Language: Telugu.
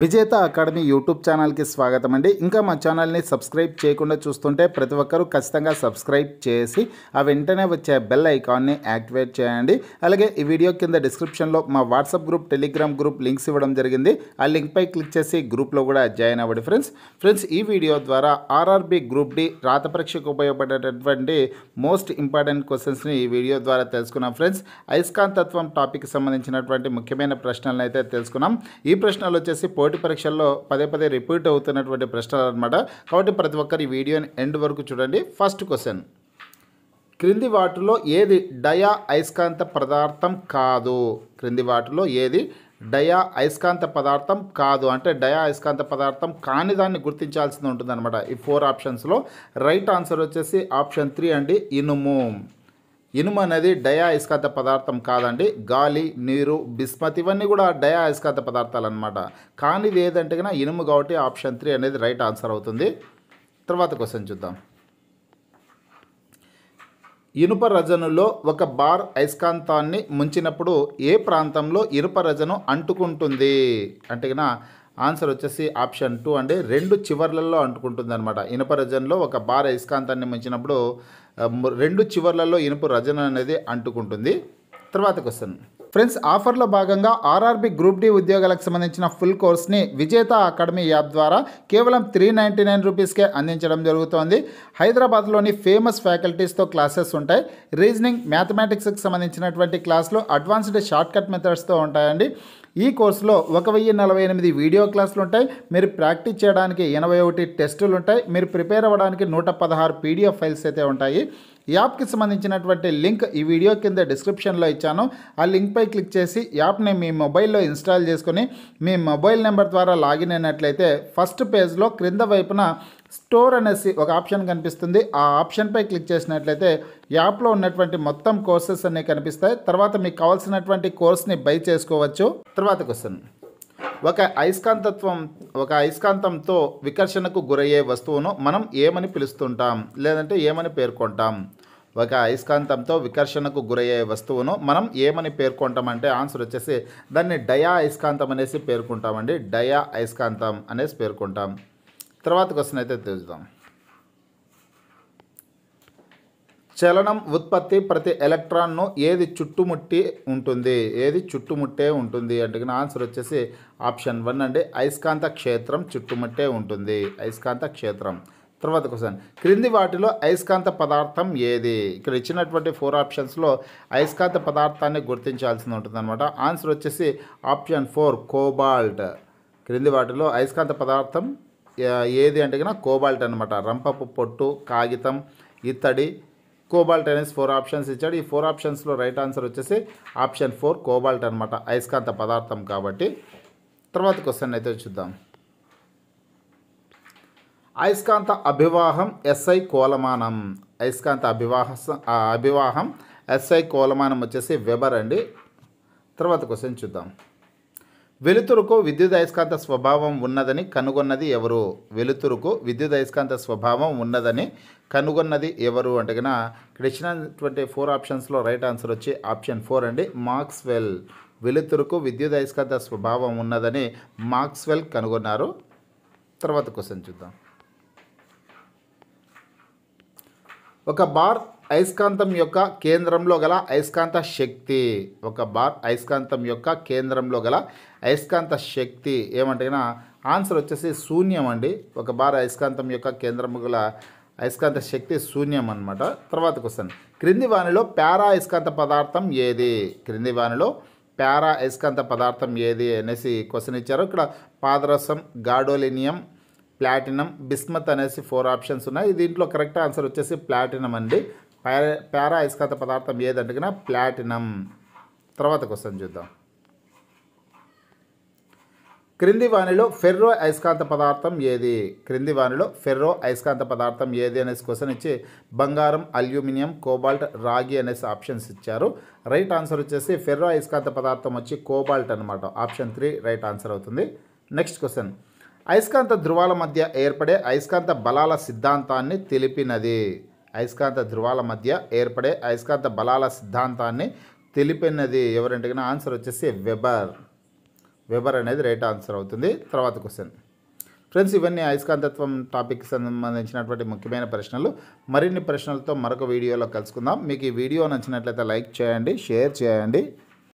విజేత అకాడమీ యూట్యూబ్ ఛానల్కి స్వాగతం అండి. ఇంకా మా ఛానల్ని సబ్స్క్రైబ్ చేయకుండా చూస్తుంటే ప్రతి ఒక్కరూ ఖచ్చితంగా సబ్స్క్రైబ్ చేసి ఆ వెంటనే వచ్చే బెల్ ఐకాన్ని యాక్టివేట్ చేయండి. అలాగే ఈ వీడియో కింద డిస్క్రిప్షన్లో మా WhatsApp group, Telegram group links ఇవ్వడం జరిగింది. ఆ లింక్పై క్లిక్ చేసి గ్రూప్లో కూడా జాయిన్ అవ్వండి ఫ్రెండ్స్. ఈ వీడియో ద్వారా ఆర్ఆర్బి గ్రూప్ డి రాత పరీక్షకు ఉపయోగపడేటటువంటి మోస్ట్ ఇంపార్టెంట్ క్వశ్చన్స్ని ఈ వీడియో ద్వారా తెలుసుకున్నాం ఫ్రెండ్స్. అయస్కాంతత్వం టాపిక్ సంబంధించినటువంటి ముఖ్యమైన ప్రశ్నలను అయితే తెలుసుకున్నాం. ఈ ప్రశ్నలు వచ్చేసి పోటీ పరీక్షల్లో పదే రిపీట్ అవుతున్నటువంటి ప్రశ్నలు అనమాట. కాబట్టి ప్రతి ఒక్కరు ఈ వీడియోని ఎండ్ వరకు చూడండి. ఫస్ట్ క్వశ్చన్, క్రింది వాటిలో ఏది డయా అయస్కాంత పదార్థం కాదు? క్రింది వాటిలో ఏది డయా అయస్కాంత పదార్థం కాదు అంటే డయా అయస్కాంత పదార్థం కాని దాన్ని గుర్తించాల్సి ఉంటుందన్నమాట. ఈ 4 ఆప్షన్స్లో రైట్ ఆన్సర్ వచ్చేసి ఆప్షన్ 3 అండి, ఇనుము. ఇనుము అనేది డయా అయస్కాంత పదార్థం కాదండి. గాలి, నీరు, బిస్మత్ ఇవన్నీ కూడా డయా అయస్కాంత పదార్థాలు అనమాట. కానీ ఇది ఏదంటే కన్నా ఇనుము, కాబట్టి ఆప్షన్ 3 అనేది రైట్ ఆన్సర్ అవుతుంది. తర్వాత క్వశ్చన్ చూద్దాం. ఇనుప రజనులో ఒక బార్ అయస్కాంతాన్ని ముంచినప్పుడు ఏ ప్రాంతంలో ఇనుప రజను అంటుకుంటుంది అంటే కన్నా ఆన్సర్ వచ్చేసి ఆప్షన్ 2 అండి, 2 చివర్లలో అంటుకుంటుంది అనమాట. ఇనుప రజనలో ఒక బార్ అయస్కాంతాన్ని ముంచినప్పుడు 2 చివర్లలో ఇనుప రజన అనేది అంటుకుంటుంది. తర్వాత క్వశ్చన్ ఫ్రెండ్స్, ఆఫర్లో భాగంగా ఆర్ఆర్బి గ్రూప్ డి ఉద్యోగాలకు సంబంధించిన ఫుల్ కోర్స్ని విజేత అకాడమీ యాప్ ద్వారా కేవలం 399 రూపీస్కే అందించడం జరుగుతోంది. హైదరాబాద్లోని ఫేమస్ ఫ్యాకల్టీస్తో క్లాసెస్ ఉంటాయి. రీజనింగ్, మ్యాథమెటిక్స్కి సంబంధించినటువంటి క్లాసులు అడ్వాన్స్డ్ షార్ట్ కట్ మెథడ్స్తో ఉంటాయండి. ఈ కోర్సులో 1048 వీడియో క్లాసులు ఉంటాయి. మీరు ప్రాక్టీస్ చేయడానికి 81 టెస్టులు ఉంటాయి. మీరు ప్రిపేర్ అవ్వడానికి 116 పీడిఎఫ్ ఫైల్స్ అయితే ఉంటాయి. యాప్కి సంబంధించినటువంటి లింక్ ఈ వీడియో కింద డిస్క్రిప్షన్లో ఇచ్చాను. ఆ లింక్పై క్లిక్ చేసి యాప్ని మీ మొబైల్లో ఇన్స్టాల్ చేసుకొని మీ మొబైల్ నెంబర్ ద్వారా లాగిన్ అయినట్లయితే ఫస్ట్ పేజ్లో క్రింద వైపున స్టోర్ అనేసి ఒక ఆప్షన్ కనిపిస్తుంది. ఆ ఆప్షన్పై క్లిక్ చేసినట్లయితే యాప్లో ఉన్నటువంటి మొత్తం కోర్సెస్ అన్నీ కనిపిస్తాయి. తర్వాత మీకు కావాల్సినటువంటి కోర్స్ని బై చేసుకోవచ్చు. తర్వాత క్వశ్చన్, ఒక అయస్కాంతంతో వికర్షణకు గురయ్యే వస్తువును మనం ఏమని పిలుస్తుంటాం లేదంటే ఏమని పేర్కొంటాం? ఒక అయస్కాంతంతో వికర్షణకు గురయ్యే వస్తువును మనం ఏమని పేర్కొంటాం అంటే ఆన్సర్ వచ్చేసి దాన్ని డయా అయస్కాంతం అనేసి పేర్కొంటామండి. డయా అయస్కాంతం అనేసి పేర్కొంటాం. తర్వాత క్వశ్చన్ అయితే తెలుద్దాం. చలనం ఉత్పత్తి ప్రతి ఎలక్ట్రాన్ను ఏది చుట్టుముట్టే ఉంటుంది అంటే ఆన్సర్ వచ్చేసి ఆప్షన్ 1 అండి, అయస్కాంత క్షేత్రం చుట్టుముట్టే ఉంటుంది. అయస్కాంత క్షేత్రం. తర్వాత క్వశ్చన్, క్రింది వాటిలో అయస్కాంత పదార్థం ఏది? ఇక్కడ ఇచ్చినటువంటి 4 ఆప్షన్స్లో అయస్కాంత పదార్థాన్ని గుర్తించాల్సి ఉంటుంది అనమాట. ఆన్సర్ వచ్చేసి ఆప్షన్ 4 కోబాల్ట్. క్రింది వాటిలో అయస్కాంత పదార్థం ఏది అంటే కన్నా కోబాల్ట్ అనమాట. రంపపు పొట్టు, కాగితం, ఇత్తడి, కోబాల్ట్ అనేసి 4 ఆప్షన్స్ ఇచ్చాడు. ఈ 4 ఆప్షన్స్లో రైట్ ఆన్సర్ వచ్చేసి ఆప్షన్ 4 కోబాల్ట్ అనమాట, అయస్కాంత పదార్థం కాబట్టి. తర్వాత క్వశ్చన్ అయితే చూద్దాం. అయస్కాంత అభివాహం SI కోలమానం. అయస్కాంత అభివాహం SI కోలమానం వచ్చేసి వెబర్ అండి. తర్వాత క్వశ్చన్ చూద్దాం. వెలుతురుకు విద్యుదయస్కాంత స్వభావం ఉన్నదని కనుగొన్నది ఎవరు? వెలుతురుకు విద్యుదయస్కాంత స్వభావం ఉన్నదని కనుగొన్నది ఎవరు అంటే కన్నా ఇక్కడ ఇచ్చినటువంటి 4 ఆప్షన్స్లో రైట్ ఆన్సర్ వచ్చి ఆప్షన్ 4 అండి, మాక్స్వెల్. వెలుతురుకు విద్యుదయస్కాంత స్వభావం ఉన్నదని మాక్స్వెల్ కనుగొన్నారు. తర్వాత క్వశ్చన్ చూద్దాం. ఒక బార్ అయస్కాంతం యొక్క కేంద్రంలో గల అయస్కాంత శక్తి. ఒక బార్ అయస్కాంతం యొక్క కేంద్రంలో గల అయస్కాంత శక్తి ఏమంటే ఆన్సర్ వచ్చేసి శూన్యం అండి. ఒక బార్ అయస్కాంతం యొక్క కేంద్రం గల అయస్కాంత శక్తి శూన్యం అనమాట. తర్వాత క్వశ్చన్, క్రింది వానిలో పారా అయస్కాంత పదార్థం ఏది? క్రింది వానిలో పారా అయస్కాంత పదార్థం ఏది అనేసి క్వశ్చన్ ఇచ్చారు. ఇక్కడ పాదరసం, గాడోలినియం, ప్లాటినం, బిస్మత్ అనేసి 4 ఆప్షన్స్ ఉన్నాయి. దీంట్లో కరెక్ట్ ఆన్సర్ వచ్చేసి ప్లాటినం అండి. పారా అయస్కాంత పదార్థం ఏదంటే కన్నా ప్లాటినం. తర్వాత క్వశ్చన్ చూద్దాం. క్రింది వానిలో ఫెర్రో అయస్కాంత పదార్థం ఏది? క్రింది వానిలో ఫెర్రో అయస్కాంత పదార్థం ఏది అనేసి క్వశ్చన్ ఇచ్చి బంగారం, అల్యూమినియం, కోబాల్ట్, రాగి అనేసి ఆప్షన్స్ ఇచ్చారు. రైట్ ఆన్సర్ వచ్చేసి ఫెర్రో అయస్కాంత పదార్థం వచ్చి కోబాల్ట్ అనమాట. ఆప్షన్ 3 రైట్ ఆన్సర్ అవుతుంది. నెక్స్ట్ క్వశ్చన్, అయస్కాంత ధృవాల మధ్య ఏర్పడే అయస్కాంత బలాల సిద్ధాంతాన్ని తెలిపినది. అయస్కాంత ధృవాల మధ్య ఏర్పడే అయస్కాంత బలాల సిద్ధాంతాన్ని తెలిపినది ఎవరంటే ఆన్సర్ వచ్చేసి వెబర్. వెబర్ అనేది రైట్ ఆన్సర్ అవుతుంది. తర్వాత క్వశ్చన్. ఫ్రెండ్స్, ఇవన్నీ అయస్కాంతత్వం టాపిక్కి సంబంధించినటువంటి ముఖ్యమైన ప్రశ్నలు. మరిన్ని ప్రశ్నలతో మరొక వీడియోలో కలుసుకుందాం. మీకు ఈ వీడియో నచ్చినట్లయితే లైక్ చేయండి, షేర్ చేయండి.